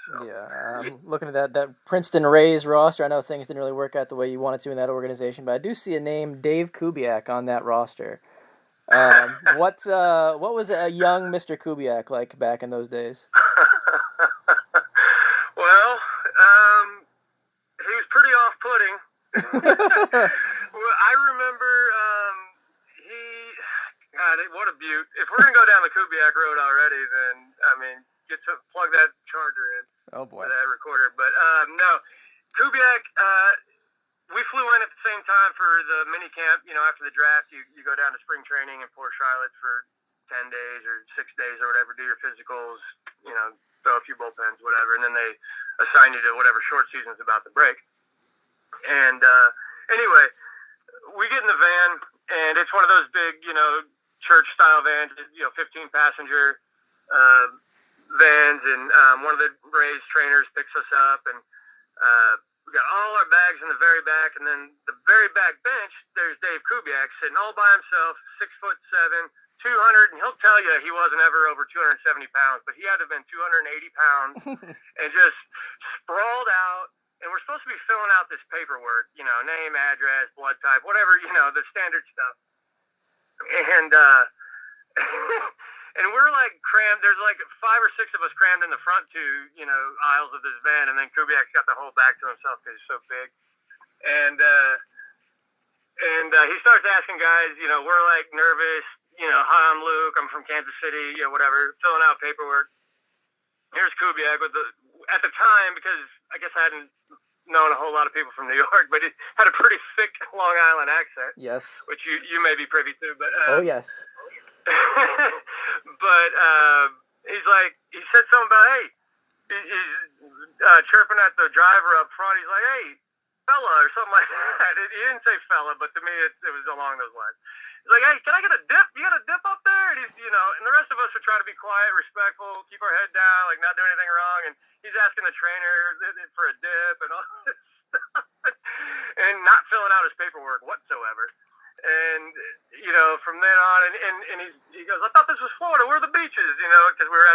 So. Yeah, looking at that Princeton Rays roster, I know things didn't really work out the way you wanted to in that organization, but I do see a name, Dave Kubiak, on that roster. What was a young Mr. Kubiak like back in those days? Well, he was pretty off-putting. Well, I remember he. God, what a beaut! If we're gonna go down the Kubiak road already, then I mean, get to plug that charger in. Oh boy. For that recorder, but no, Kubiak. We flew in at the same time for the mini camp. You know, after the draft, you go down to spring training in Port Charlotte for 10 days or 6 days or whatever. Do your physicals. You know, throw a few bullpens, whatever, and then they assign you to whatever short season's about to break. And anyway, we get in the van, and it's one of those big, you know, church-style vans, you know, 15-passenger vans, and one of the Rays trainers picks us up, and we got all our bags in the very back, and then the very back bench, there's Dave Kubiak sitting all by himself, 6'7", 200, and he'll tell you he wasn't ever over 270 pounds, but he had to have been 280 pounds, and just sprawled out. And we're supposed to be filling out this paperwork, you know, name, address, blood type, whatever, you know, the standard stuff. And and we're like crammed. There's like 5 or 6 of us crammed in the front 2, you know, aisles of this van, and then Kubiak's got the whole back to himself because he's so big. And he starts asking guys, you know, we're like nervous, you know, hi, I'm Luke, I'm from Kansas City, you know, whatever, filling out paperwork. Here's Kubiak with at the time, because I guess I hadn't known a whole lot of people from New York, but he had a pretty thick Long Island accent. Yes. Which you may be privy to, but oh yes. But he said something about, hey, he's chirping at the driver up front. He's like, hey, fella, or something like that. He didn't say fella, but to me it was along those lines. He's like, hey, can I get a dip? You got a dip up there? And he's, you know, and the rest of us would try to be quiet, respectful, keep our head down, like not do anything wrong. And he's asking the trainer for a dip and all this stuff, and not filling out his paperwork whatsoever. And, you know, from then on, and he goes, I thought this was Florida. Where are the beaches? You know, because we were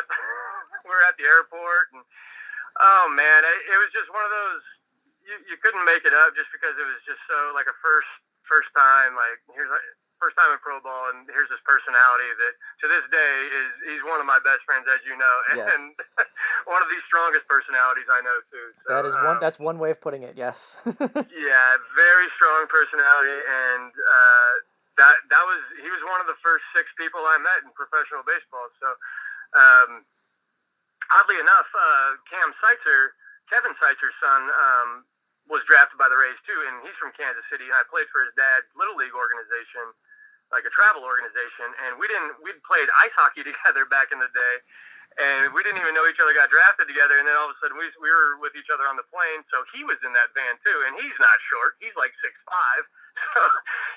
at the airport. And, oh, man, it was just one of those, you couldn't make it up just because it was just so, like, a first time, like, first time in pro ball, and here's this personality that to this day he's one of my best friends, as you know, and, yes. and one of the strongest personalities I know too. So, that's one way of putting it. Yes. Yeah, very strong personality, and he was one of the first 6 people I met in professional baseball. So oddly enough, Kevin Seitzer's son, was drafted by the Rays too, and he's from Kansas City, and I played for his dad's Little League organization, like a travel organization, and we'd played ice hockey together back in the day, and we didn't even know each other got drafted together, and then all of a sudden we were with each other on the plane, so he was in that van too, and he's not short, he's like 6'5", so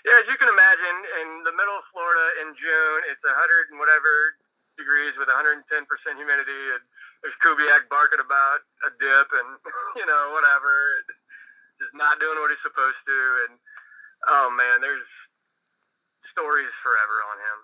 yeah, as you can imagine, in the middle of Florida in June, it's 100 and whatever degrees with 110% humidity, and there's Kubiak barking about a dip and, you know, whatever, just not doing what he's supposed to, and oh man, there's stories forever on him.